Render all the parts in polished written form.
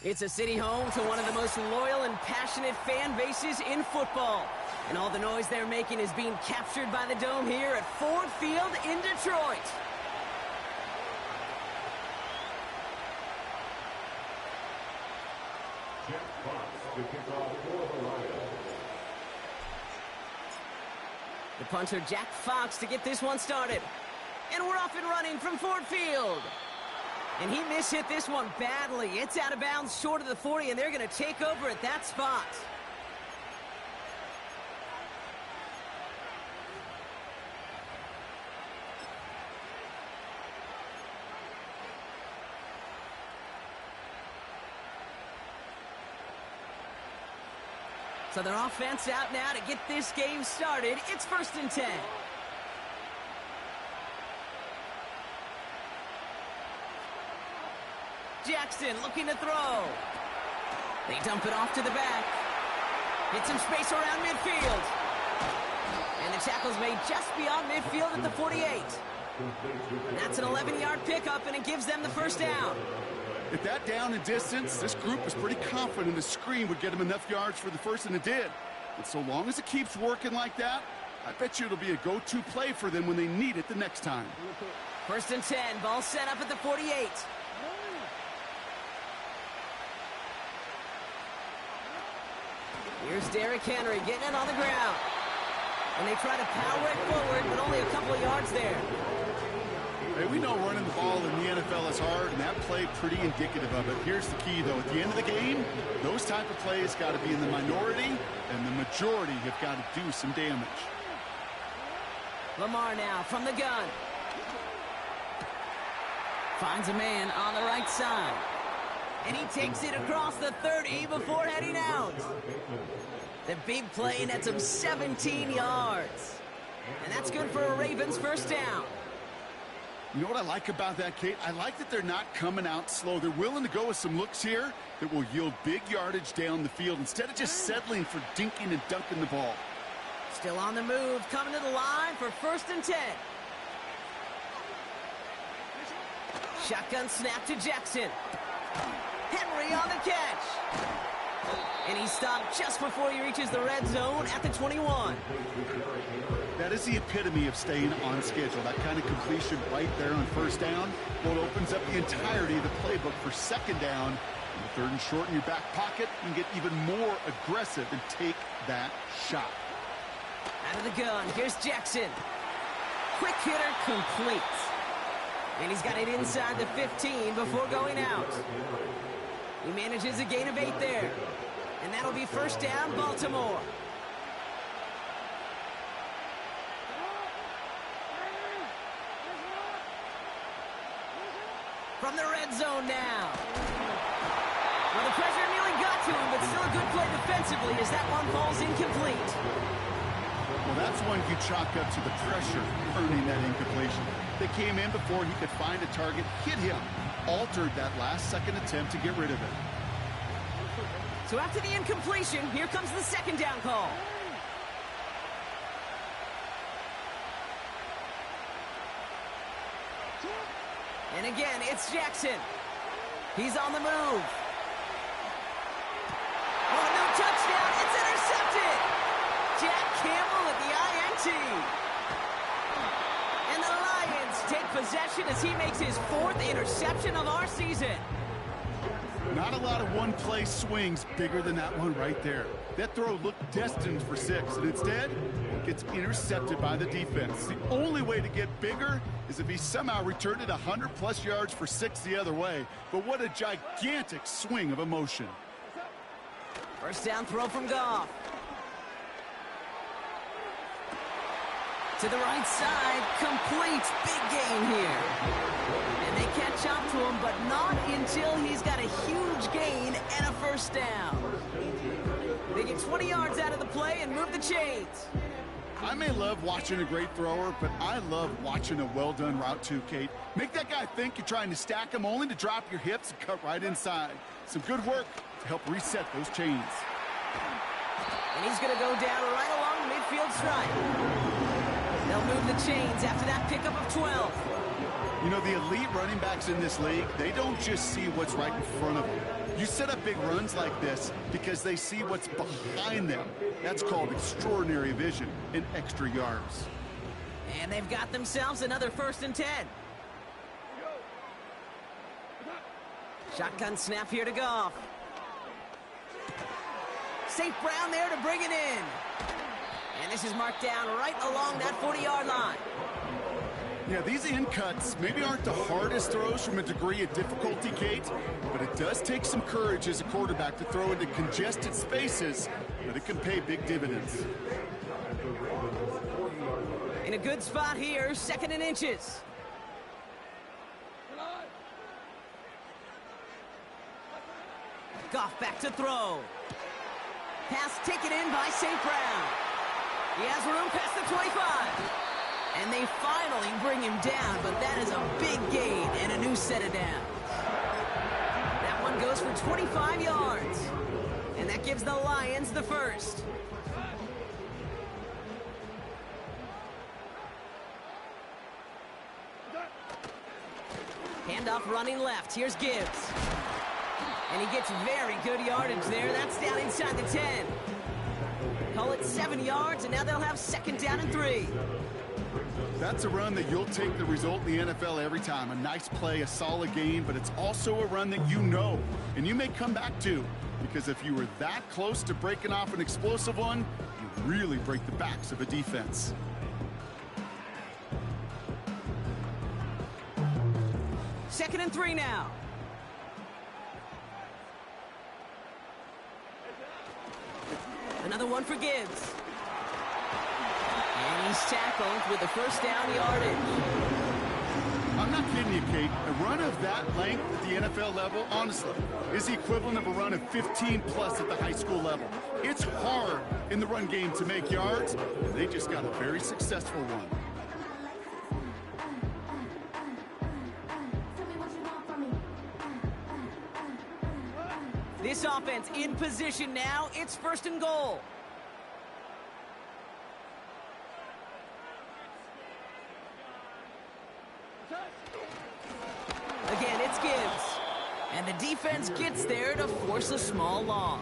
It's a city home to one of the most loyal and passionate fan bases in football. And all the noise they're making is being captured by the Dome here at Ford Field in Detroit. The punter, Jack Fox, to get this one started. And we're off and running from Ford Field. And he mishit this one badly. It's out of bounds short of the 40, and they're going to take over at that spot. So their offense out now to get this game started. It's 1st and 10. Jackson looking to throw. They dump it off to the back. Get some space around midfield. And the tackle's made just beyond midfield at the 48. And that's an 11-yard pickup, and it gives them the first down. At that down and distance, this group was pretty confident the screen would get them enough yards for the first, and it did. And so long as it keeps working like that, I bet you it'll be a go-to play for them when they need it the next time. 1st and 10, ball set up at the 48. Here's Derrick Henry getting it on the ground. And they try to power it forward, but only a couple of yards there. Hey, we know running the ball in the NFL is hard, and that play pretty indicative of it. Here's the key, though. At the end of the game, those type of plays got to be in the minority, and the majority have got to do some damage. Lamar now from the gun. Finds a man on the right side. And he takes it across the 30 before heading out. The big play nets him 17 yards. And that's good for a Ravens first down. You know what I like about that, Kate? I like that they're not coming out slow. They're willing to go with some looks here that will yield big yardage down the field instead of just settling for dinking and dunking the ball. Still on the move, coming to the line for 1st and 10. Shotgun snap to Jackson. Henry on the catch. And he stopped just before he reaches the red zone at the 21. That is the epitome of staying on schedule. That kind of completion right there on 1st down. Well, it opens up the entirety of the playbook for 2nd down. And 3rd and short in your back pocket, you can get even more aggressive and take that shot. Out of the gun, here's Jackson. Quick hitter complete. And he's got it inside the 15 before going out. He manages a gain of 8 there. And that'll be 1st down, Baltimore. From the red zone now. Well, the pressure nearly got to him, but still a good play defensively as that one falls incomplete. Well, that's one you chalk up to the pressure earning that incompletion. They came in before he could find a target, hit him, altered that last-second attempt to get rid of it. So after the incompletion, here comes the 2nd down call. And again, it's Jackson. He's on the move. Oh, no touchdown. It's intercepted. Jack Campbell at the INT. And the Lions take possession as he makes his 4th interception of our season. Not a lot of one-play swings bigger than that one right there. That throw looked destined for 6, and instead, it gets intercepted by the defense. The only way to get bigger is if he somehow returned it 100-plus yards for 6 the other way. But what a gigantic swing of emotion. 1st down throw from Goff. To the right side, complete. Big gain here. And they catch up to him, but not until he's got a huge gain and a 1st down. They get 20 yards out of the play and move the chains. I may love watching a great thrower, but I love watching a well-done route too, Kate. Make that guy think you're trying to stack him only to drop your hips and cut right inside. Some good work to help reset those chains. And he's going to go down right along the midfield stripe. They'll move the chains after that pickup of 12. You know, the elite running backs in this league, they don't just see what's right in front of them. You set up big runs like this because they see what's behind them. That's called extraordinary vision and extra yards. And they've got themselves another 1st and 10. Shotgun snap here to Goff. St. Brown there to bring it in. And this is marked down right along that 40-yard line. Yeah, these in cuts maybe aren't the hardest throws from a degree of difficulty, Kate, but it does take some courage as a quarterback to throw into congested spaces, but it can pay big dividends. In a good spot here, 2nd and inches. Goff back to throw. Pass taken in by St. Brown. He has room past the 25. And they finally bring him down, but that is a big gain and a new set of downs. That one goes for 25 yards. And that gives the Lions the 1st. Handoff running left. Here's Gibbs. And he gets very good yardage there. That's down inside the 10. Call it 7 yards, and now they'll have 2nd down and 3. That's a run that you'll take the result in the NFL every time. A nice play, a solid game, but it's also a run that you know, and you may come back to, because if you were that close to breaking off an explosive one, you really break the backs of a defense. Second and 3 now. Another one for Gibbs. And he's tackled with the 1st down yardage. I'm not kidding you, Kate. A run of that length at the NFL level, honestly, is the equivalent of a run of 15-plus at the high school level. It's hard in the run game to make yards, and they just got a very successful one. This offense in position now. It's 1st and goal. Again, it's Gibbs. And the defense gets there to force a small loss.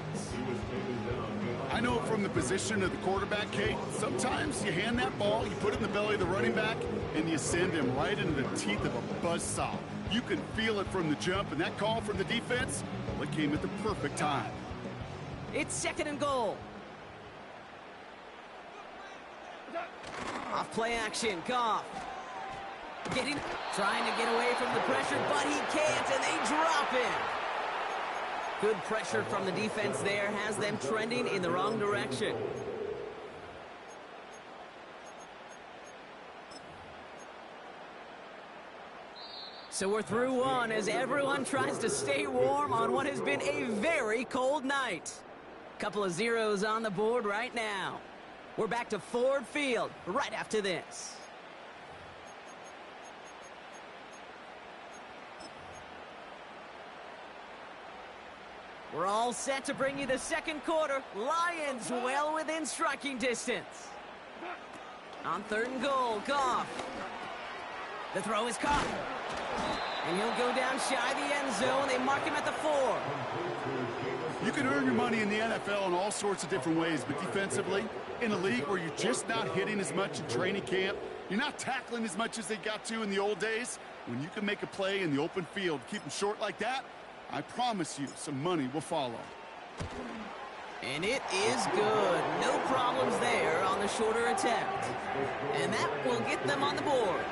I know from the position of the quarterback, Kate, sometimes you hand that ball, you put it in the belly of the running back, and you send him right into the teeth of a buzzsaw. You can feel it from the jump, and that call from the defense, well, it came at the perfect time. It's 2nd and goal. Off play action, Goff. Trying to get away from the pressure, but he can't, and they drop him. Good pressure from the defense there has them trending in the wrong direction. So we're through one as everyone tries to stay warm on what has been a very cold night. Couple of zeros on the board right now. We're back to Ford Field right after this. We're all set to bring you the 2nd quarter. Lions well within striking distance. On 3rd and goal, Goff. The throw is caught. And he'll go down shy the end zone. They mark him at the 4. You can earn your money in the NFL in all sorts of different ways, but defensively, in a league where you're just not hitting as much in training camp, you're not tackling as much as they got to in the old days, when you can make a play in the open field, keep them short like that, I promise you some money will follow. And it is good. No problems there on the shorter attempt. And that will get them on the board.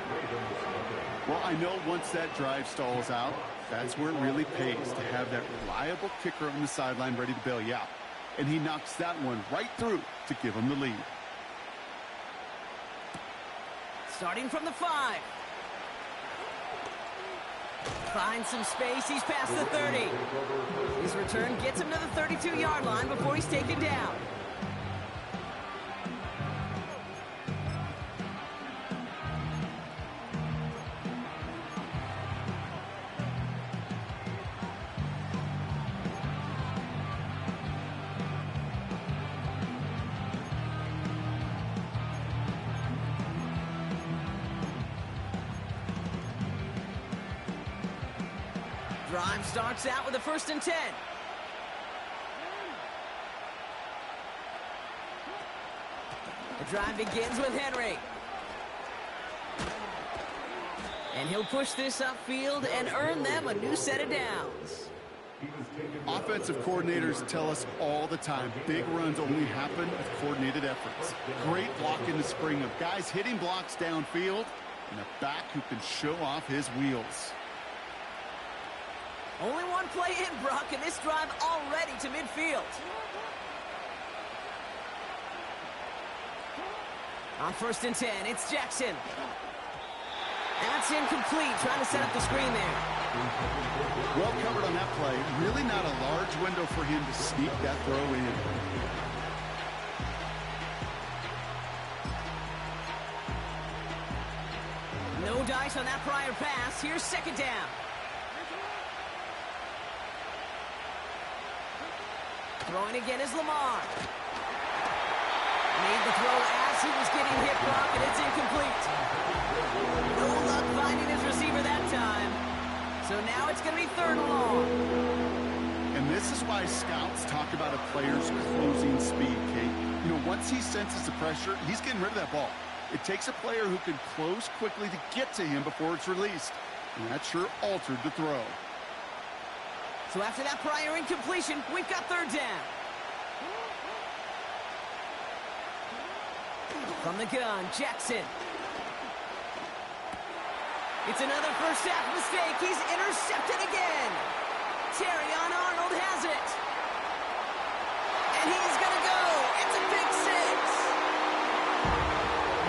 Well, I know once that drive stalls out, that's where it really pays to have that reliable kicker on the sideline ready to bail you out. And he knocks that one right through to give him the lead. Starting from the 5. Finds some space. He's past the 30. His return gets him to the 32-yard line before he's taken down. Drive starts out with a 1st and 10. The drive begins with Henry. And he'll push this upfield and earn them a new set of downs. Offensive coordinators tell us all the time, big runs only happen with coordinated efforts. Great block in the spring of guys hitting blocks downfield and a back who can show off his wheels. Only one play in, Brock, and this drive already to midfield. On 1st and 10, it's Jackson. That's incomplete, trying to set up the screen there. Well covered on that play. Really not a large window for him to sneak that throw in. No dice on that prior pass. Here's 2nd down. Throwing again is Lamar. Made the throw as he was getting hit, Brock, and it's incomplete. No luck finding his receiver that time. So now it's going to be 3rd and long. And this is why scouts talk about a player's closing speed, Kate. You know, once he senses the pressure, he's getting rid of that ball. It takes a player who can close quickly to get to him before it's released. And that sure altered the throw. So after that prior incompletion, we've got 3rd down. From the gun, Jackson. It's another first half mistake. He's intercepted again. Terrion Arnold has it. And he's going to go. It's a big 6.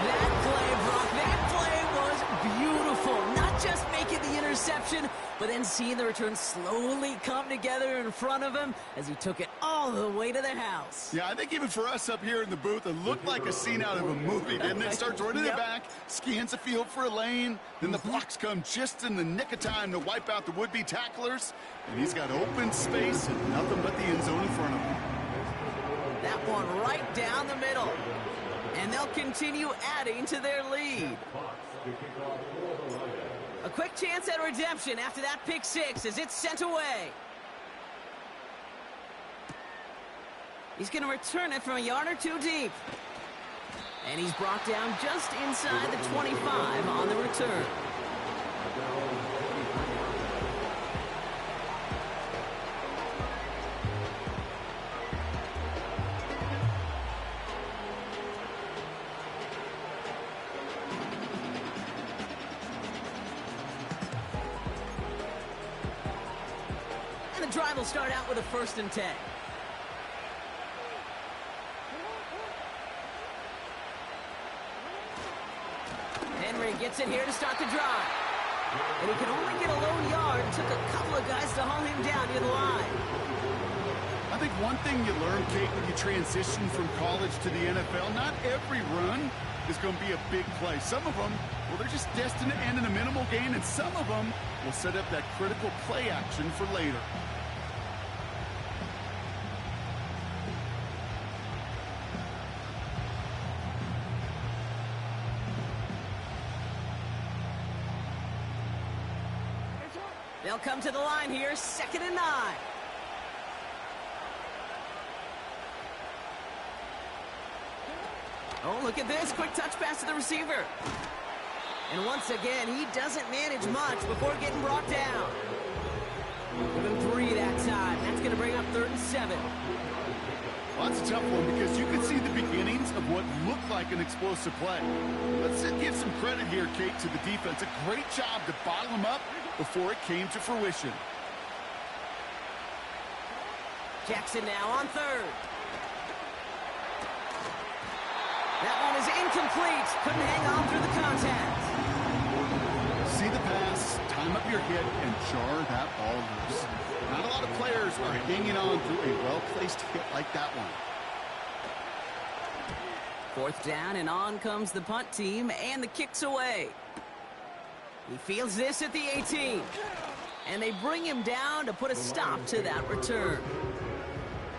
That play, Brock, that play was beautiful. Not just making the interception, but then seeing the return slowly come together in front of him as he took it all the way to the house. Yeah, I think even for us up here in the booth, it looked like a scene out of a movie, didn't it? Starts running it back, scans the field for a lane, then the blocks come just in the nick of time to wipe out the would-be tacklers, and he's got open space and nothing but the end zone in front of him. That one right down the middle. And they'll continue adding to their lead. A quick chance at redemption after that pick 6 as it's sent away. He's going to return it from a yard or 2 deep. And he's brought down just inside the 25 on the return. And the drive will start out with a 1st and 10. Henry gets it here to start the drive. And he can only get a lone yard. Took a couple of guys to haul him down near the line. I think one thing you learn, Kate, when you transition from college to the NFL, not every run is going to be a big play. Some of them, well, they're just destined to end in a minimal gain, and some of them will set up that critical play action for later. They'll come to the line here, 2nd and 9. Oh, look at this. Quick touch pass to the receiver. And once again, he doesn't manage much before getting brought down. Give him 3 that time. That's going to bring up 3rd and 7. Well, that's a tough one because you can see the beginnings of what looked like an explosive play. Let's give some credit here, Kate, to the defense. A great job to bottle him up before it came to fruition. Jackson now on 3rd. That one is incomplete. Couldn't hang on through the contact. See the pass, time up your hit, and jar that ball loose. Not a lot of players are hanging on through a well-placed hit like that one. 4th down, and on comes the punt team, and the kick's away. He fields this at the 18. And they bring him down to put a stop to that return.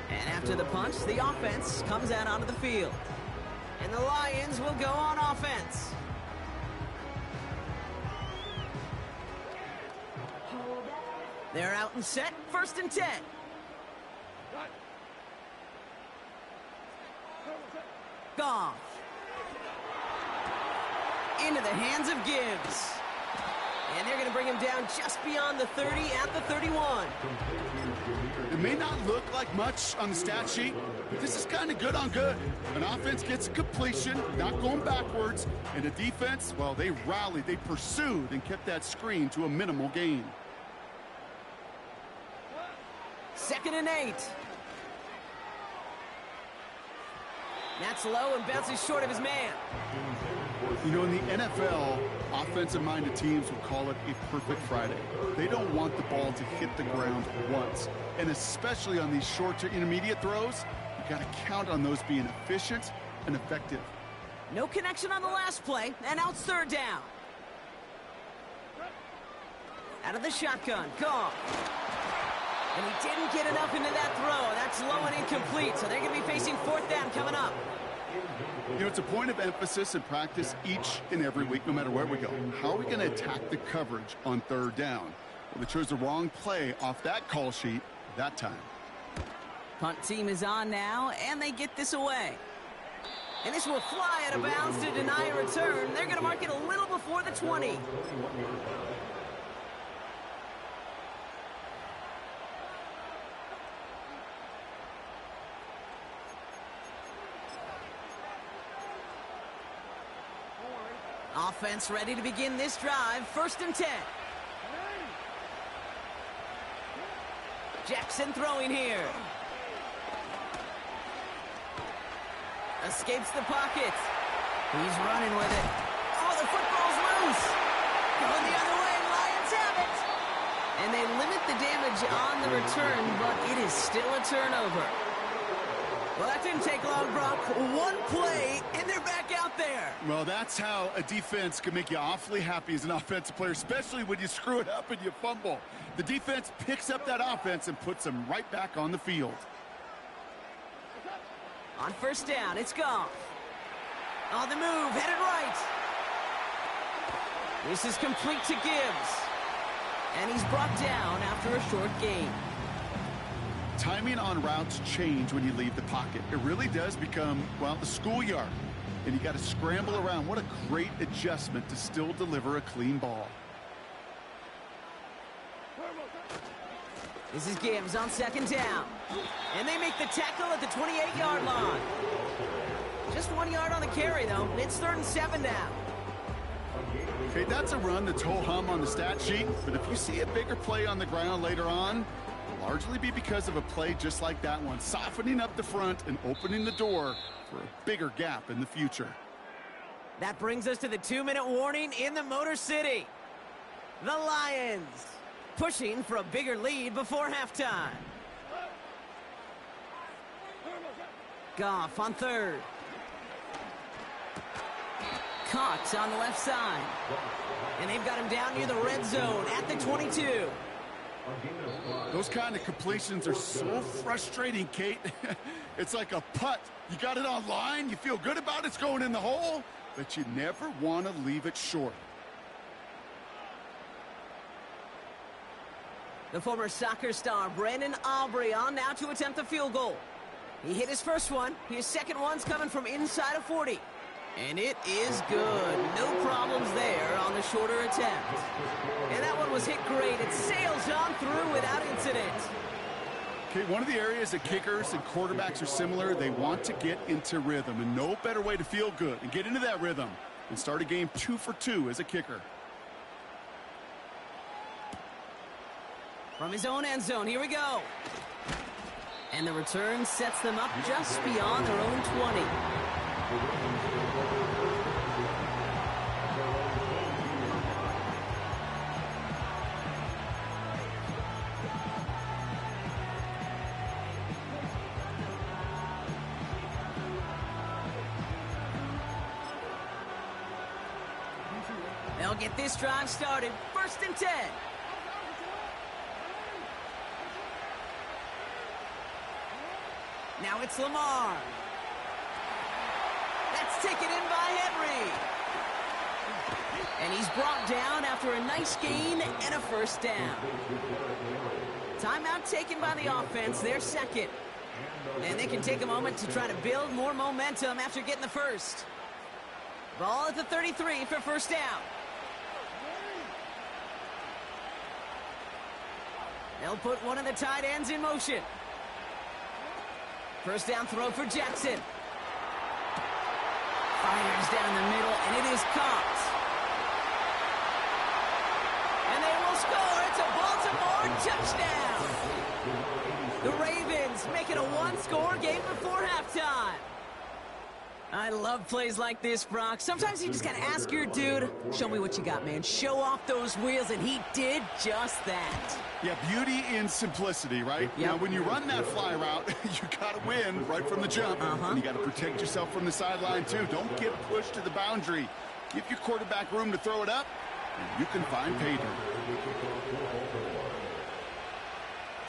And after the punt, the offense comes out onto the field. And the Lions will go on offense. They're out and set, 1st and 10. Goff. Into the hands of Gibbs. And they're going to bring him down just beyond the 30 at the 31. It may not look like much on the stat sheet, but this is kind of good on good. An offense gets a completion, not going backwards, and a defense, well, they rallied, they pursued, and kept that screen to a minimal gain. 2nd and 8. That's low and bounces short of his man. You know, in the NFL, offensive-minded teams will call it a perfect Friday. They don't want the ball to hit the ground once. And especially on these short to intermediate throws, you got to count on those being efficient and effective. No connection on the last play, and now it's 3rd down. Out of the shotgun, Goff. And he didn't get enough into that throw. That's low and incomplete, so they're going to be facing 4th down coming up. You know, it's a point of emphasis in practice each and every week, no matter where we go. How are we going to attack the coverage on 3rd down? Well, they chose the wrong play off that call sheet that time. Punt team is on now, and they get this away. And this will fly out of bounds to deny a return. They're going to mark it a little before the 20. Offense ready to begin this drive. 1st and 10. Jackson throwing here. Escapes the pocket. He's running with it. Oh, the football's loose. Going the other way, Lions have it. And they limit the damage on the return, but it is still a turnover. Well, that didn't take long, Brock. One play, and they're back out there. Well, that's how a defense can make you awfully happy as an offensive player, especially when you screw it up and you fumble. The defense picks up that offense and puts them right back on the field. On 1st down, it's Goff. On the move, headed right. This is complete to Gibbs. And he's brought down after a short gain. Timing on routes change when you leave the pocket. It really does become, well, the schoolyard. And you got to scramble around. What a great adjustment to still deliver a clean ball. This is Gibbs on 2nd down. And they make the tackle at the 28-yard line. Just 1 yard on the carry, though. It's 3rd and 7 now. Okay, that's a run that's ho-hum on the stat sheet. But if you see a bigger play on the ground later on, it'll largely be because of a play just like that one, softening up the front and opening the door for a bigger gap in the future. That brings us to the 2-minute warning in the Motor City. The Lions pushing for a bigger lead before halftime. Goff on 3rd. Caught on the left side. And they've got him down near the red zone at the 22. Those kind of completions are so frustrating, Kate. It's like a putt. You got it on line, you feel good about it's going in the hole, but you never want to leave it short. The former soccer star Brandon Aubrey on now to attempt the field goal. He hit his first one. His second one's coming from inside of 40. And it is good. No problems there on the shorter attempt. And that one was hit great. It sails on through without incident. Okay, one of the areas that kickers and quarterbacks are similar, they want to get into rhythm. And no better way to feel good and get into that rhythm than start a game 2 for 2 as a kicker. From his own end zone, here we go. And the return sets them up just beyond their own 20. They'll get this drive started. 1st and 10. Now it's Lamar. That's taken in by Henry. And he's brought down after a nice gain and a first down. Timeout taken by the offense, their second. And they can take a moment to try to build more momentum after getting the first. Ball at the 33 for first down. They'll put one of the tight ends in motion. First down throw for Jackson. Fires down the middle, and it is caught. And they will score. It's a Baltimore touchdown. The Ravens make it a one-score game before halftime. I love plays like this, Brock. Sometimes you just got to ask your dude, show me what you got, man. Show off those wheels, and he did just that. Yeah, beauty in simplicity, right? Yep. Now, when you run that fly route, you got to win right from the jump. And you got to protect yourself from the sideline, too. Don't get pushed to the boundary. Give your quarterback room to throw it up, and you can find pay dirt.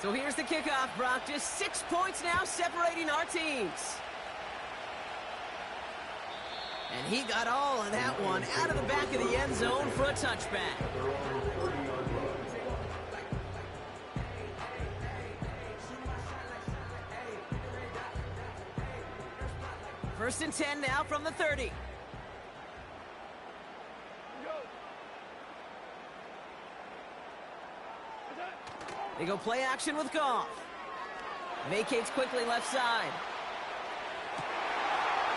So here's the kickoff, Brock. Just 6 points now separating our teams. And he got all of that one out of the back of the end zone for a touchback. First and 10 now from the 30. They go play action with Goff. Vacates quickly left side.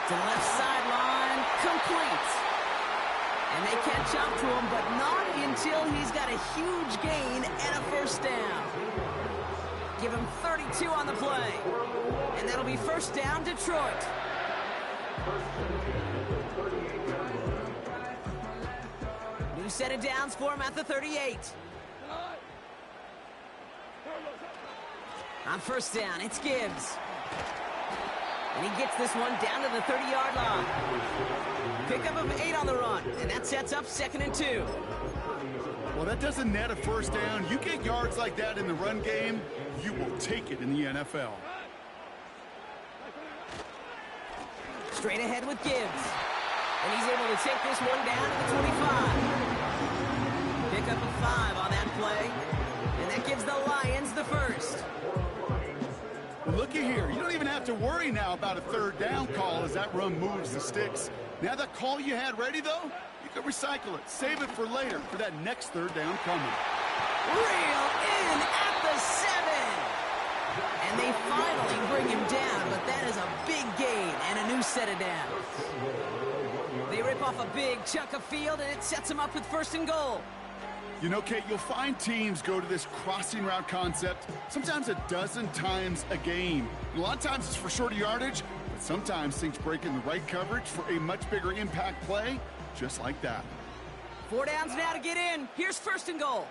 To the left sideline, complete. And they catch up to him, but not until he's got a huge gain and a first down. Give him 32 on the play. And that'll be first down, Detroit. New set of downs for him at the 38. On first down, it's Gibbs. And he gets this one down to the 30-yard line. Pickup of 8 on the run, and that sets up 2nd and 2. Well, that doesn't net a first down. You get yards like that in the run game, you will take it in the NFL. Straight ahead with Gibbs. And he's able to take this one down to the 25. Pickup of 5 on that play. And that gives the Lions the first. Looky here. You don't even have to worry now about a third down call as that run moves the sticks. Now that call you had ready, though, you can recycle it. Save it for later for that next third down coming. Reel in at the 7. And they finally bring him down, but that is a big gain and a new set of downs. They rip off a big chunk of field, and it sets them up with 1st and goal. You know, Kate, you'll find teams go to this crossing route concept sometimes a dozen times a game. A lot of times it's for shorter yardage, but sometimes things break in the right coverage for a much bigger impact play, just like that. 4 downs now to get in. Here's 1st and goal.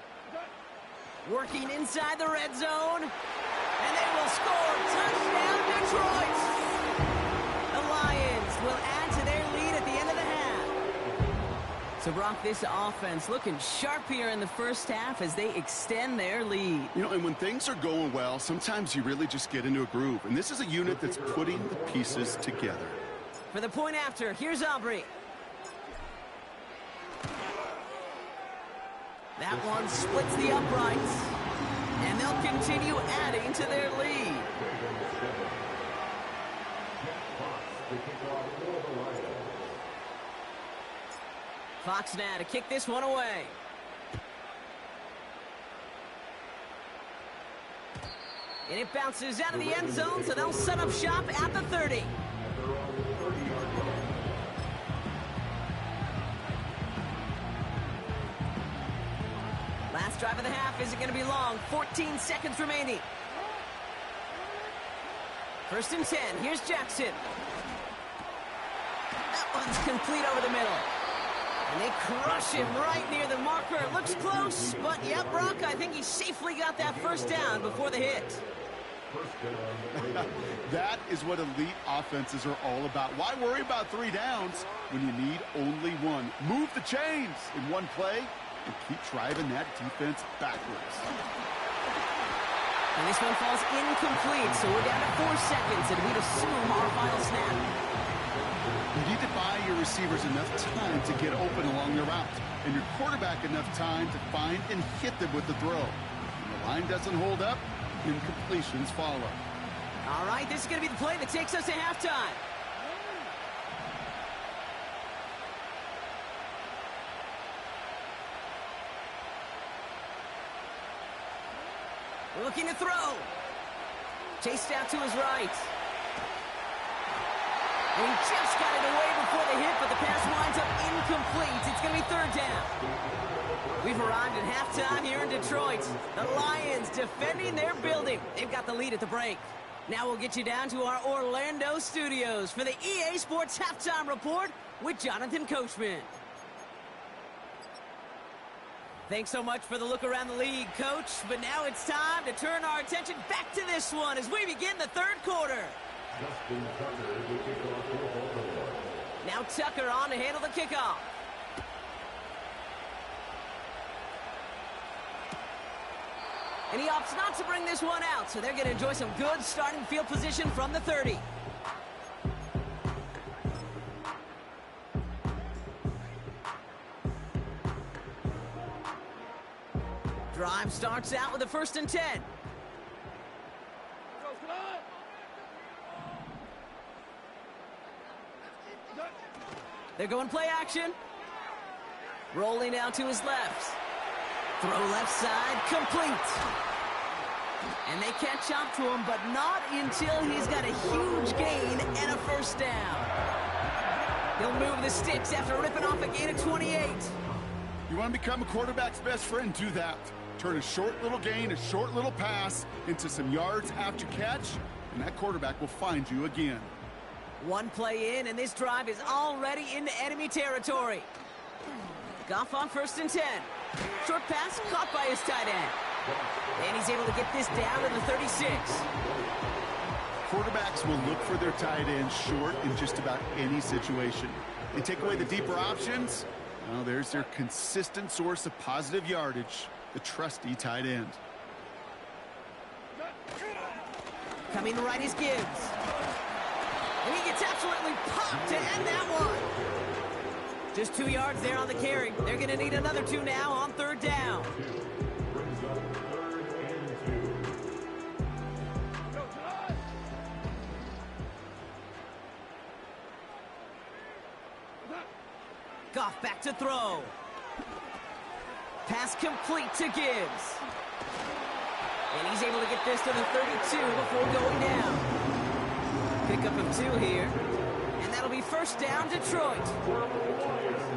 Working inside the red zone. And they will score. Touchdown, Detroit. The Lions will add to their lead at the end of the half. So, Brock, this offense looking sharp here in the first half as they extend their lead. You know, and when things are going well, sometimes you really just get into a groove. And this is a unit that's putting the pieces together. For the point after, here's Aubrey. That one splits the uprights. And they'll continue adding to their lead. Fox now to kick this one away. And it bounces out of the end zone, so they'll set up shop at the 30. Last drive of the half isn't going to be long. 14 seconds remaining. 1st and 10. Here's Jackson. That one's complete over the middle. And they crush him right near the marker. It looks close, but yeah, Brock, I think he safely got that first down before the hit. That is what elite offenses are all about. Why worry about 3 downs when you need only 1? Move the chains in one play and keep driving that defense backwards. And this one falls incomplete, so we're down to 4 seconds, and we'd assume our final snap. You need to buy your receivers enough time to get open along the route, and your quarterback enough time to find and hit them with the throw. When the line doesn't hold up, incompletions follow. All right, this is going to be the play that takes us to halftime. Looking to throw. Chased out to his right. And he just got it away before the hit, but the pass winds up incomplete. It's going to be 3rd down. We've arrived at halftime here in Detroit. The Lions defending their building. They've got the lead at the break. Now we'll get you down to our Orlando studios for the EA Sports Halftime Report with Jonathan Coachman. Thanks so much for the look around the league, Coach. But now it's time to turn our attention back to this one as we begin the 3rd quarter. Now Tucker on to handle the kickoff. And he opts not to bring this one out, so they're going to enjoy some good starting field position from the 30. Drive starts out with a 1st and 10. They're going play action. Rolling out to his left. Throw left side, complete. And they catch up to him, but not until he's got a huge gain and a 1st down. He'll move the sticks after ripping off a gain of 28. You want to become a quarterback's best friend? Do that. Turn a short little gain, a short little pass into some yards after catch, and that quarterback will find you again. One play in, and this drive is already into enemy territory. Goff on 1st and 10. Short pass caught by his tight end. And he's able to get this down to the 36. Quarterbacks will look for their tight end short in just about any situation. They take away the deeper options. Well, there's their consistent source of positive yardage, the trusty tight end. Coming right is Gibbs. And he gets absolutely popped to end that one. Just 2 yards there on the carry. They're going to need another 2 now on 3rd down. Goff back to throw. Pass complete to Gibbs. And he's able to get this to the 32 before going down. Pickup of 2 here. And that'll be 1st down, Detroit.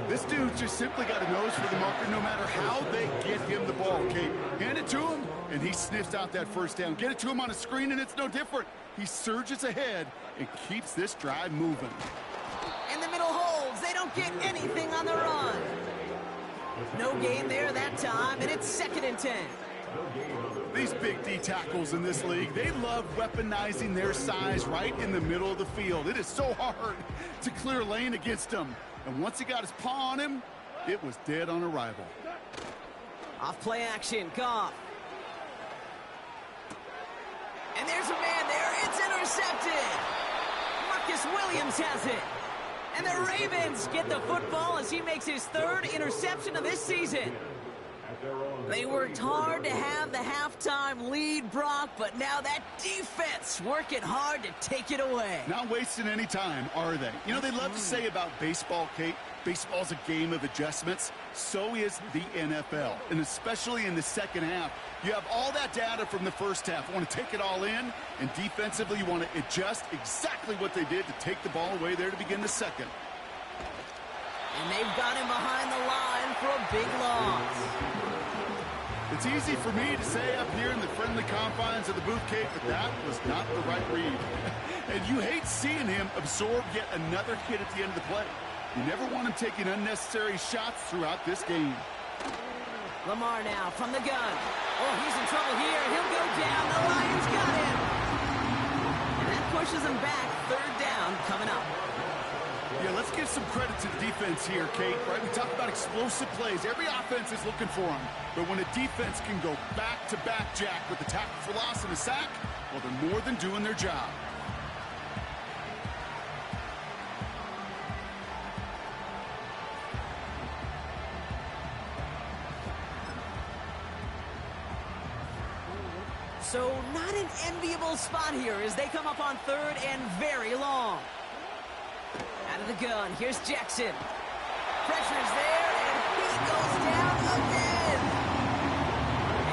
This dude just simply got a nose for the marker no matter how they get him the ball, Kate. Hand it to him, and he sniffs out that 1st down. Get it to him on a screen, and it's no different. He surges ahead and keeps this drive moving. And the middle holds. They don't get anything on the run. No gain there that time, and it's 2nd and 10. These big D tackles in this league, they love weaponizing their size right in the middle of the field. It is so hard to clear lane against him. And once he got his paw on him, it was dead on arrival. Off play action, Goff. And there's a man there. It's intercepted. Marcus Williams has it. And the Ravens get the football as he makes his 3rd interception of this season. They worked hard to have the halftime lead, Brock, but now that defense working hard to take it away. Not wasting any time, are they? You know, they love to say about baseball, Kate, baseball's a game of adjustments. So is the NFL, and especially in the 2nd half. You have all that data from the 1st half. You want to take it all in, and defensively you want to adjust exactly what they did to take the ball away there to begin the 2nd. And they've got him behind the line for a big loss. It's easy for me to say up here in the friendly confines of the booth, Kate, but that was not the right read. And you hate seeing him absorb yet another hit at the end of the play. You never want him taking unnecessary shots throughout this game. Lamar now from the gun. Oh, he's in trouble here. He'll go down. The Lions got him. And that pushes him back. 3rd down coming up. Yeah, let's give some credit to the defense here, Kate. Right? We talk about explosive plays. Every offense is looking for them. But when a defense can go back-to-back, Jack, with a tackle for loss and a sack, well, they're more than doing their job. So not an enviable spot here as they come up on third and very long. Out of the gun, here's Jackson. Pressure's there, and he goes down again.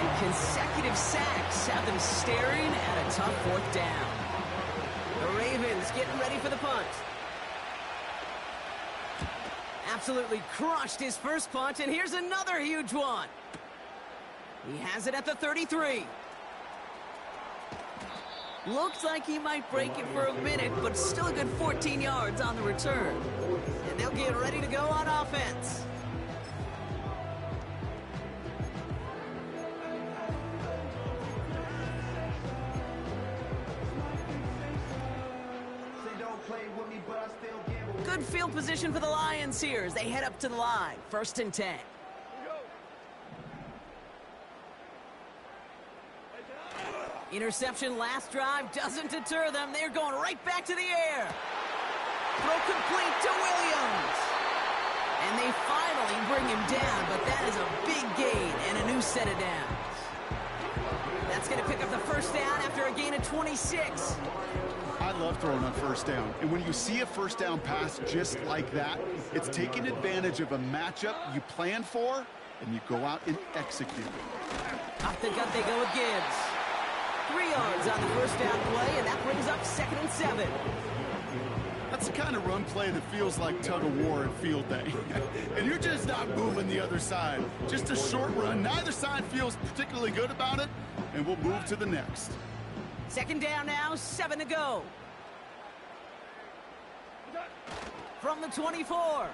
And consecutive sacks have them staring at a tough fourth down. The Ravens getting ready for the punt. Absolutely crushed his first punt, and here's another huge one. He has it at the 33. Looks like he might break it for a minute, but still a good 14 yards on the return. And they'll get ready to go on offense. Good field position for the Lions here as they head up to the line. 1st and 10. Interception last drive doesn't deter them. They're going right back to the air. Throw complete to Williams. And they finally bring him down, but that is a big gain and a new set of downs. That's going to pick up the first down after a gain of 26. I love throwing on first down. And when you see a first down pass just like that, it's taking advantage of a matchup you planned for, and you go out and execute. Off the gut they go with Gibbs. 3 yards on the first down play, and that brings up 2nd and 7. That's the kind of run play that feels like tug-of-war at field day. And you're just not moving the other side. Just a short run. Neither side feels particularly good about it, and we'll move to the next. 2nd down now, 7 to go. From the 24.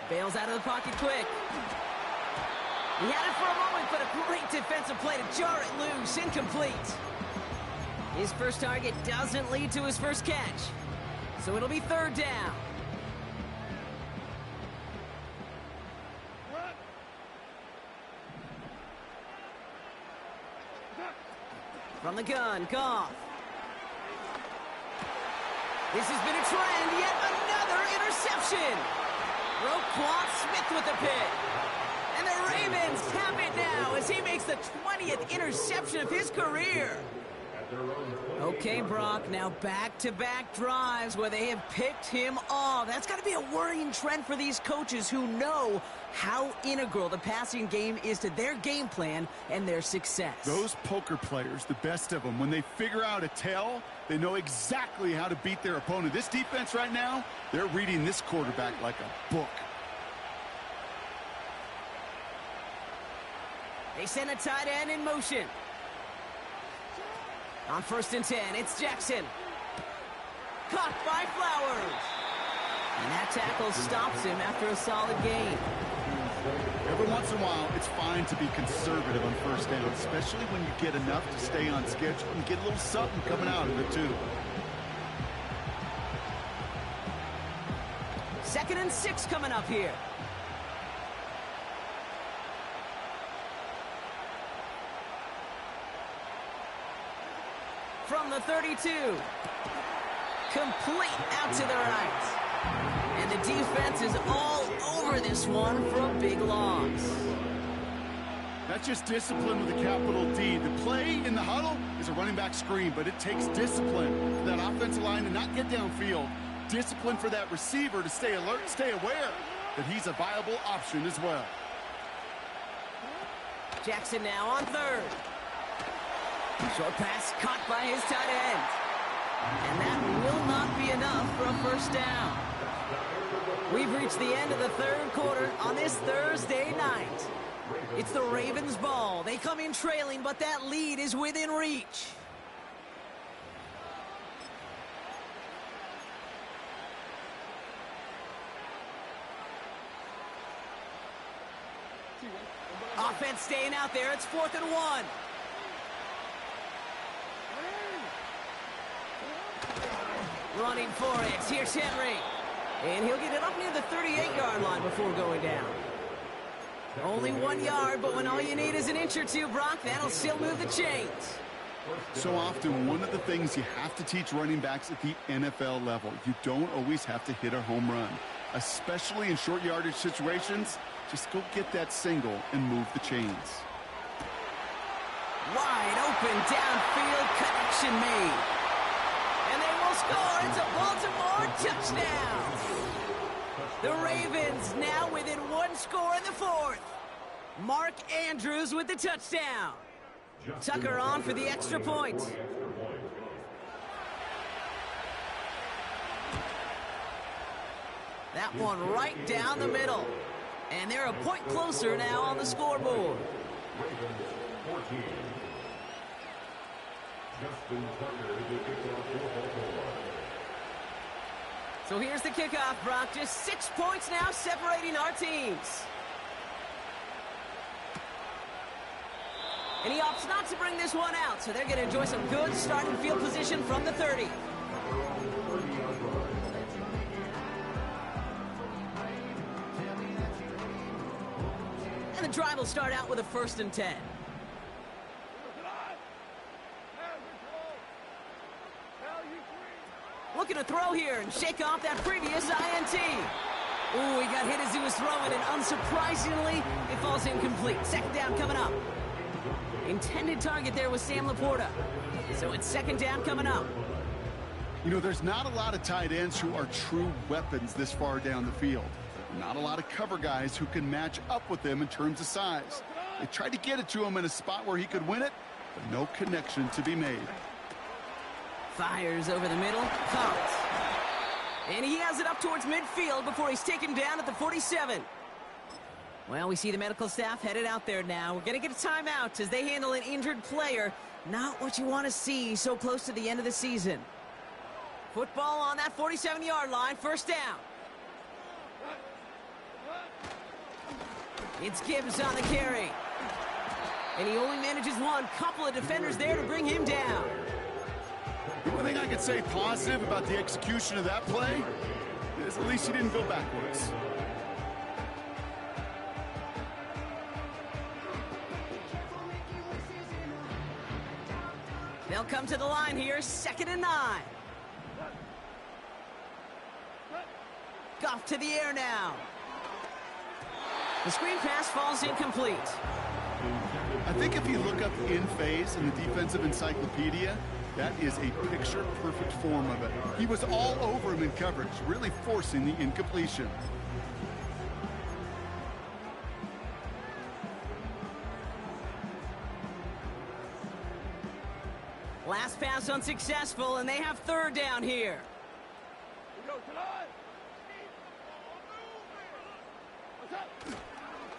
Bails out of the pocket quick. He had it for a moment, but a great defensive play to jar it loose. Incomplete. His first target doesn't lead to his first catch. So it'll be 3rd down. From the gun, Goff. This has been a trend. Yet another interception. Roquan Smith with the pick. And the Ravens have it now as he makes the 20th interception of his career. Okay, Brock, now back-to-back drives where they have picked him off. That's got to be a worrying trend for these coaches who know how integral the passing game is to their game plan and their success. Those poker players, the best of them, when they figure out a tell, they know exactly how to beat their opponent. This defense right now, they're reading this quarterback like a book. They send a tight end in motion. On 1st and 10, it's Jackson. Caught by Flowers. And that tackle stops him after a solid gain. Every once in a while, it's fine to be conservative on first down, especially when you get enough to stay on schedule and get a little something coming out of it, too. 2nd and 6 coming up here. From the 32. Complete out to the right. And the defense is all over this one for a big loss. That's just discipline with a capital D. The play in the huddle is a running back screen, but it takes discipline for that offensive line to not get downfield. Discipline for that receiver to stay alert, stay aware that he's a viable option as well. Jackson now on 3rd. Short pass caught by his tight end. And that will not be enough for a first down. We've reached the end of the 3rd quarter on this Thursday night. It's the Ravens' ball. They come in trailing, but that lead is within reach. Offense staying out there. It's 4th and 1. Running for it. Here's Henry. And he'll get it up near the 38-yard line before going down. Only 1 yard, but when all you need is an inch or two, Brock, that'll still move the chains. So often, one of the things you have to teach running backs at the NFL level, you don't always have to hit a home run. Especially in short yardage situations, just go get that single and move the chains. Wide open downfield, connection made. And they will score. It's a Baltimore touchdown. The Ravens now within 1 score in the 4th. Mark Andrews with the touchdown. Tucker on for the extra point. That one right down the middle. And they're a point closer now on the scoreboard. So here's the kickoff, Brock. Just 6 points now separating our teams. And he opts not to bring this one out, so they're going to enjoy some good starting field position from the 30. And the drive will start out with a 1st and 10. Looking to throw here and shake off that previous INT. Ooh, he got hit as he was throwing, and unsurprisingly, it falls incomplete. 2nd down coming up. Intended target there was Sam Laporta. So it's 2nd down coming up. You know, there's not a lot of tight ends who are true weapons this far down the field. Not a lot of cover guys who can match up with them in terms of size. They tried to get it to him in a spot where he could win it, but no connection to be made. Fires over the middle, caught. And he has it up towards midfield before he's taken down at the 47. Well, we see the medical staff headed out there now. We're going to get a timeout as they handle an injured player. Not what you want to see so close to the end of the season. Football on that 47-yard line, 1st down. It's Gibbs on the carry. And he only manages one. Couple of defenders there to bring him down. The one thing I could say positive about the execution of that play is at least he didn't go backwards. They'll come to the line here, 2nd and 9. Goff to the air now. The screen pass falls incomplete. I think if you look up in phase in the defensive encyclopedia, that is a picture-perfect form of it. He was all over him in coverage, really forcing the incompletion. Last pass unsuccessful, and they have 3rd down here.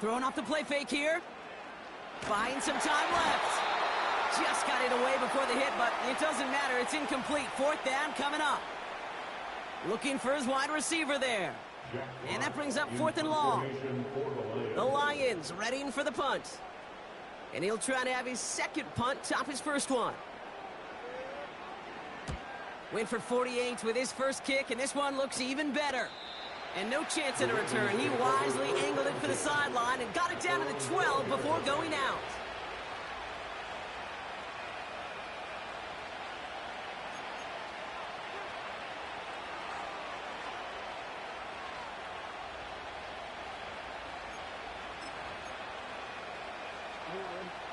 Throwing off the play fake here. Buying some time left. Just got it away before the hit, but it doesn't matter. It's incomplete. 4th down coming up. Looking for his wide receiver there. And that brings up 4th and long. The Lions readying for the punt. And he'll try to have his 2nd punt top his 1st one. Went for 48 with his 1st kick, and this one looks even better. And no chance at a return. He wisely angled it for the sideline and got it down to the 12 before going out.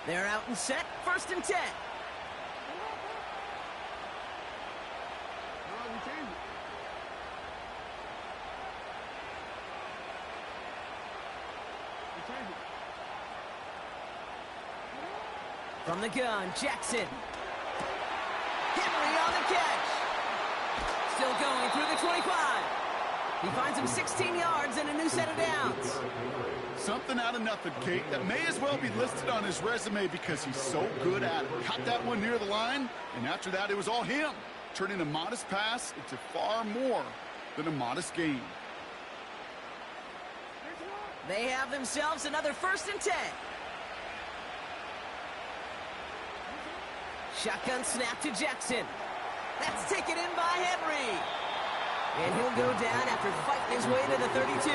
They're out and set. 1st and 10. From the gun, Jackson. Henry on the catch. Still going through the 25. He finds him 16 yards and a new set of downs. Something out of nothing, Kate, that may as well be listed on his resume because he's so good at it. Caught that one near the line, and after that it was all him, turning a modest pass into far more than a modest gain. They have themselves another 1st and 10. Shotgun snap to Jackson. That's taken in by Henry. And he'll go down after fighting his way to the 32.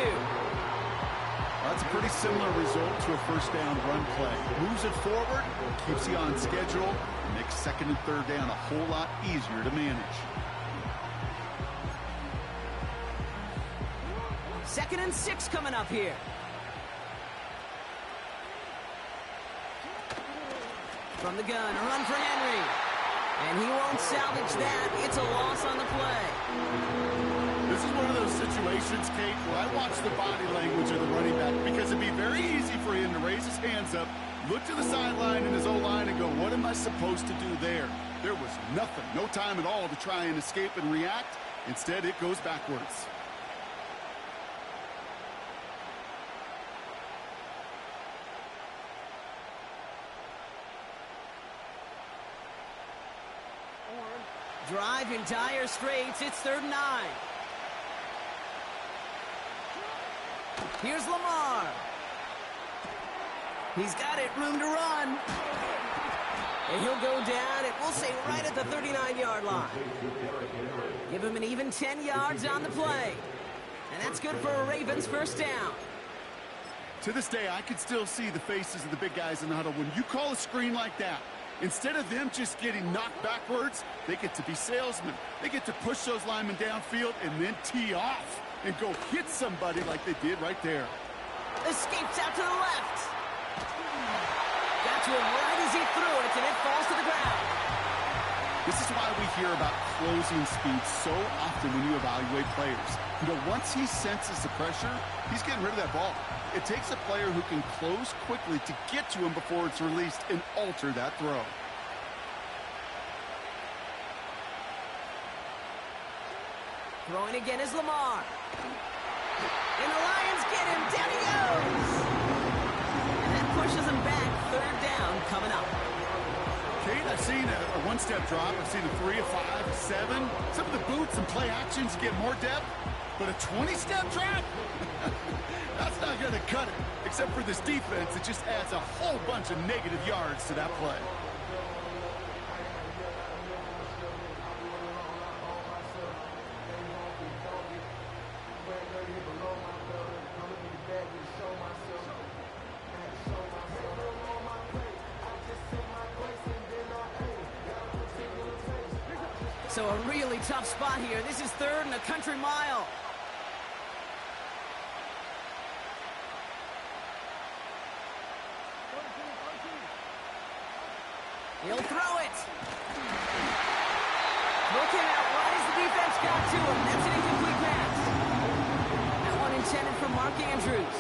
That's a pretty similar result to a first down run play. Moves it forward, keeps you on schedule, and makes second and third down a whole lot easier to manage. 2nd and 6 coming up here. From the gun, a run for Henry. And he won't salvage that. It's a loss on the play. This is one of those situations, Kate, where I watch the body language of the running back because it'd be very easy for him to raise his hands up, look to the sideline in his O-line and go, what am I supposed to do there? There was nothing, no time at all to try and escape and react. Instead, it goes backwards. Drive in dire straits. It's 3rd and 9. Here's Lamar. He's got it. Room to run. And he'll go down, and we'll say right at the 39-yard line. Give him an even 10 yards on the play. And that's good for a Ravens first down. To this day, I can still see the faces of the big guys in the huddle. When you call a screen like that, instead of them just getting knocked backwards, they get to be salesmen. They get to push those linemen downfield and then tee off and go hit somebody like they did right there. Escapes out to the left. Got to him right as he threw it, and it falls to the ground. This is why we hear about closing speed so often when you evaluate players. You know, once he senses the pressure, he's getting rid of that ball. It takes a player who can close quickly to get to him before it's released and alter that throw. Throwing again is Lamar. And the Lions get him. Down he goes. And that pushes him back. 3rd down coming up. Kate, I've seen a one-step drop. I've seen a 3, a 5, a 7. Some of the boots and play actions get more depth. But a 20-step drop? That's not going to cut it. Except for this defense, it just adds a whole bunch of negative yards to that play. So a really tough spot here. This is 3rd and a country mile. He'll throw it. Looking out right as the defense got to him. That's an incomplete pass. That one intended for Mark Andrews.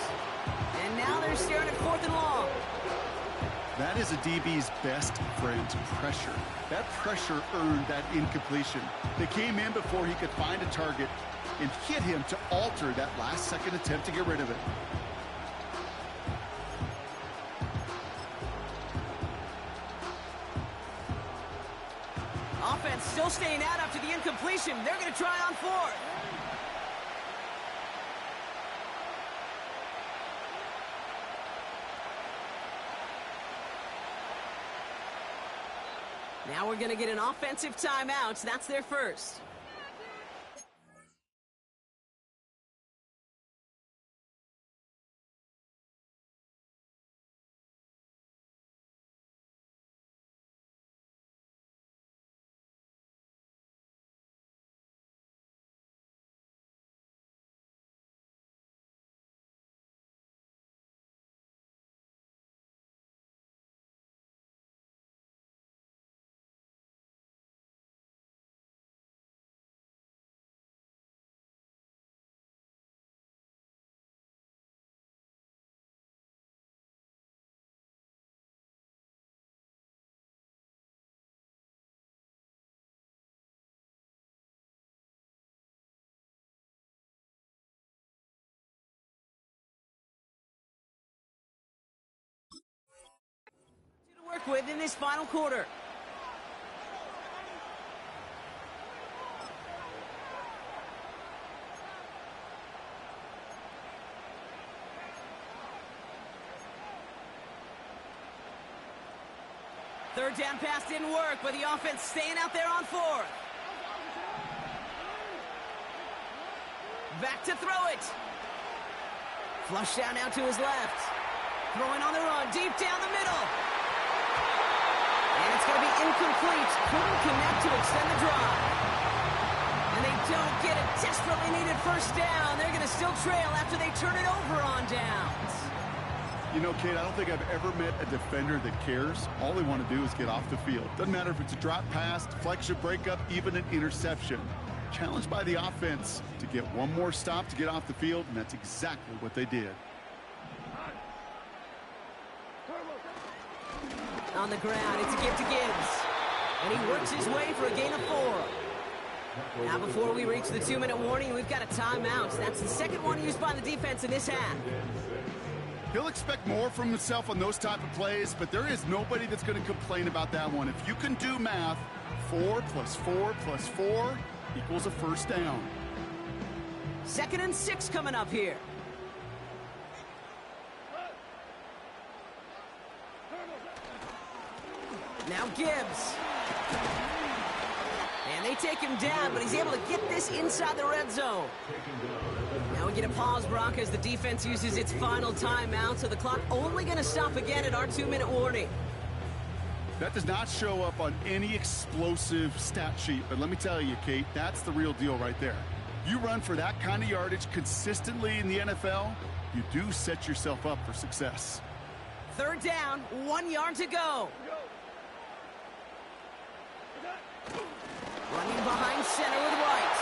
And now they're staring at 4th and long. That is a DB's best friend, pressure. That pressure earned that incompletion. They came in before he could find a target and hit him to alter that last-second attempt to get rid of it. Offense still staying out after the incompletion. They're going to try on 4th. Now we're going to get an offensive timeout. That's their first. Work with in this final quarter. Third down pass didn't work, but the offense staying out there on 4th. Back to throw it. Flush down now to his left. Throwing on the run, deep down the middle. And it's going to be incomplete. Couldn't connect to extend the drive. And they don't get a desperately needed first down. They're going to still trail after they turn it over on downs. You know, Kate, I don't think I've ever met a defender that cares. All they want to do is get off the field. Doesn't matter if it's a drop pass, deflection, breakup, even an interception. Challenged by the offense to get one more stop to get off the field, and that's exactly what they did. On the ground, it's a give to Gibbs. And he works his way for a gain of 4. Now before we reach the 2-minute warning, we've got a timeout. That's the second one used by the defense in this half. He'll expect more from himself on those type of plays, but there is nobody that's going to complain about that one. If you can do math, 4 plus 4 plus 4 equals a first down. 2nd and 6 coming up here. Now Gibbs. And they take him down, but he's able to get this inside the red zone. Now we get a pause, Brock, as the defense uses its final timeout, so the clock only going to stop again at our 2-minute warning. That does not show up on any explosive stat sheet, but let me tell you, Kate, that's the real deal right there. You run for that kind of yardage consistently in the NFL, you do set yourself up for success. 3rd down, 1 yard to go. Running behind center with White.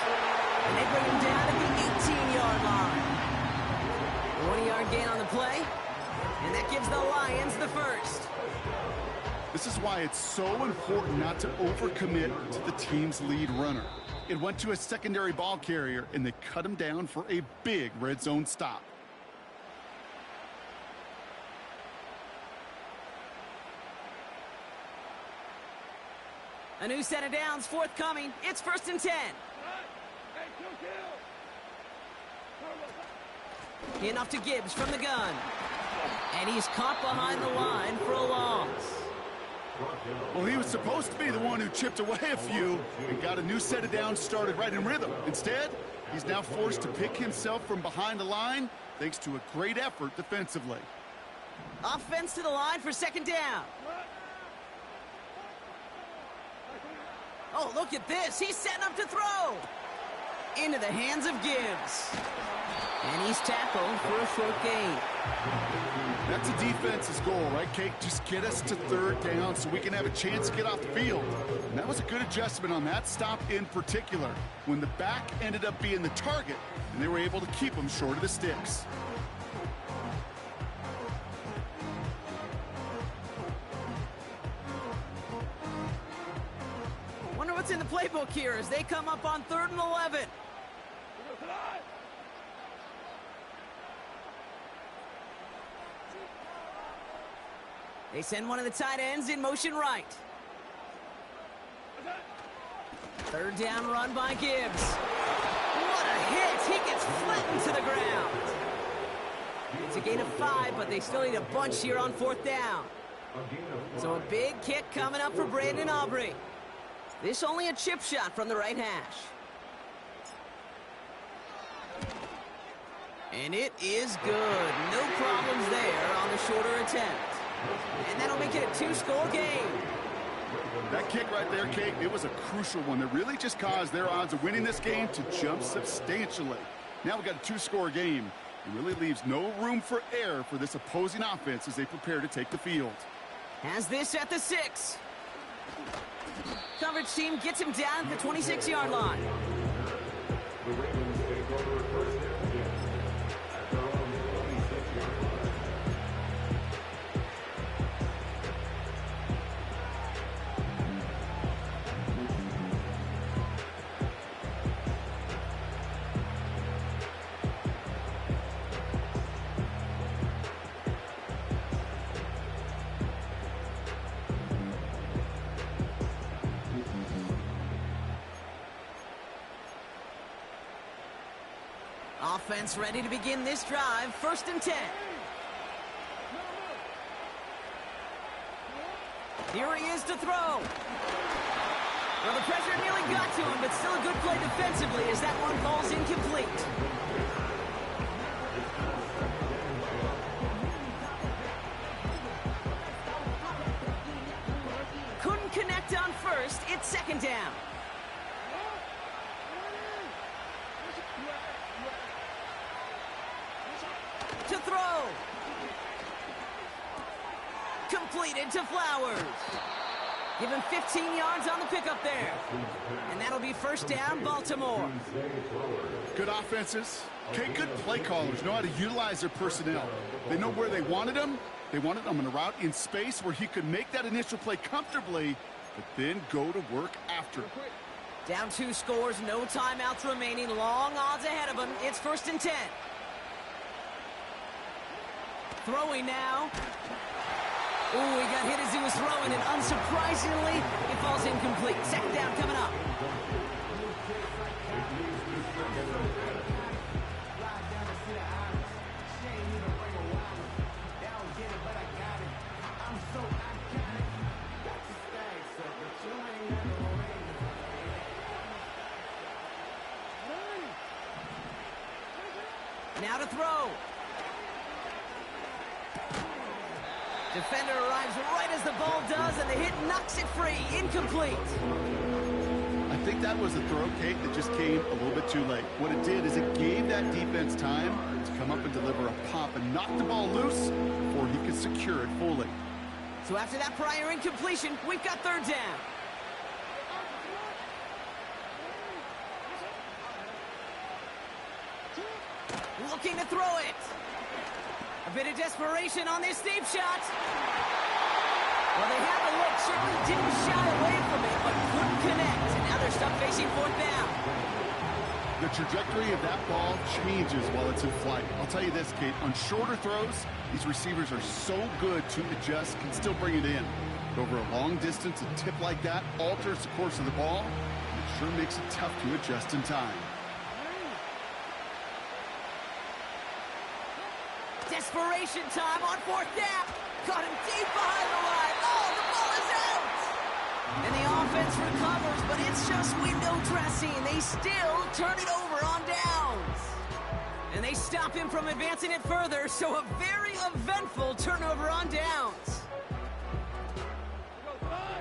And they bring him down at the 18-yard line. 1-yard gain on the play. And that gives the Lions the first. This is why it's so important not to overcommit to the team's lead runner. It went to a secondary ball carrier, and they cut him down for a big red zone stop. A new set of downs forthcoming. It's 1st and 10. Enough to Gibbs from the gun. And he's caught behind the line for a loss. Well, he was supposed to be the one who chipped away a few and got a new set of downs started right in rhythm. Instead, he's now forced to pick himself from behind the line thanks to a great effort defensively. Offense to the line for 2nd down. Oh, look at this. He's setting up to throw. Into the hands of Gibbs. And he's tackled for a short gain. That's a defense's goal, right, Kate? Just get us to 3rd down so we can have a chance to get off the field. And that was a good adjustment on that stop in particular, when the back ended up being the target, and they were able to keep him short of the sticks. Wonder what's in the playbook here as they come up on 3rd and 11. They send one of the tight ends in motion right. 3rd down run by Gibbs. What a hit! He gets flattened to the ground. It's a gain of 5, but they still need a bunch here on 4th down. So a big kick coming up for Brandon Aubrey. This only a chip shot from the right hash. And it is good. No problems there on the shorter attempt. And that'll make it a 2-score game. That kick right there, Kate, it was a crucial one that really just caused their odds of winning this game to jump substantially. Now we've got a 2-score game. It really leaves no room for error for this opposing offense as they prepare to take the field. Has this at the 6. Coverage team gets him down at the 26-yard line. Offense ready to begin this drive. 1st and 10. Here he is to throw. Well, the pressure nearly got to him, but still a good play defensively as that one falls incomplete. Couldn't connect on first. It's second down. To throw. Completed to Flowers. Give him 15 yards on the pickup there. And that'll be first down, Baltimore. Good offenses. Okay, good play callers know how to utilize their personnel. They know where they wanted him. They wanted him on a route in space where he could make that initial play comfortably, but then go to work after. Down 2 scores, no timeouts remaining, long odds ahead of him. It's 1st and 10. Throwing now. Ooh, he got hit as he was throwing, and unsurprisingly, it falls incomplete. Second down coming up. Now to throw. Defender arrives right as the ball does, and the hit knocks it free. Incomplete. I think that was a throw, Kate, that just came a little bit too late. What it did is it gave that defense time to come up and deliver a pop and knock the ball loose before he could secure it fully. So after that prior incompletion, we've got third down. Looking to throw it. A bit of desperation on this deep shot. Well, they had the look, certainly didn't shy away from it, but couldn't connect. And now they're stuck facing fourth down. The trajectory of that ball changes while it's in flight. I'll tell you this, Kate, on shorter throws, these receivers are so good to adjust, can still bring it in. But over a long distance, a tip like that alters the course of the ball, and it sure makes it tough to adjust in time. Desperation time on fourth down. Got him deep behind the line. Oh, the ball is out. And the offense recovers, but it's just window dressing. They still turn it over on downs. And they stop him from advancing it further, so a very eventful turnover on downs.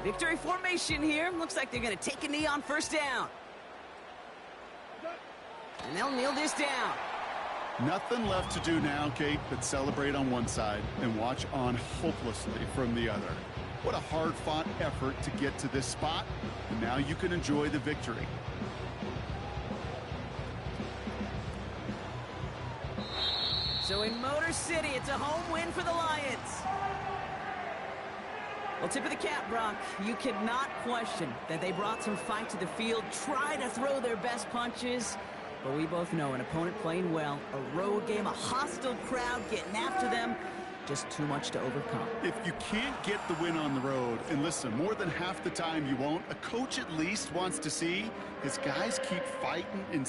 Victory formation here. Looks like they're going to take a knee on first down. And they'll kneel this down. Nothing left to do now, Kate, but celebrate on one side and watch on hopelessly from the other. What a hard-fought effort to get to this spot, and now you can enjoy the victory. So in Motor City, it's a home win for the Lions. Well, tip of the cap, Brock. You cannot question that they brought some fight to the field, try to throw their best punches. But we both know an opponent playing well, a road game, a hostile crowd getting after them, just too much to overcome. If you can't get the win on the road, and listen, more than half the time you won't, a coach at least wants to see his guys keep fighting and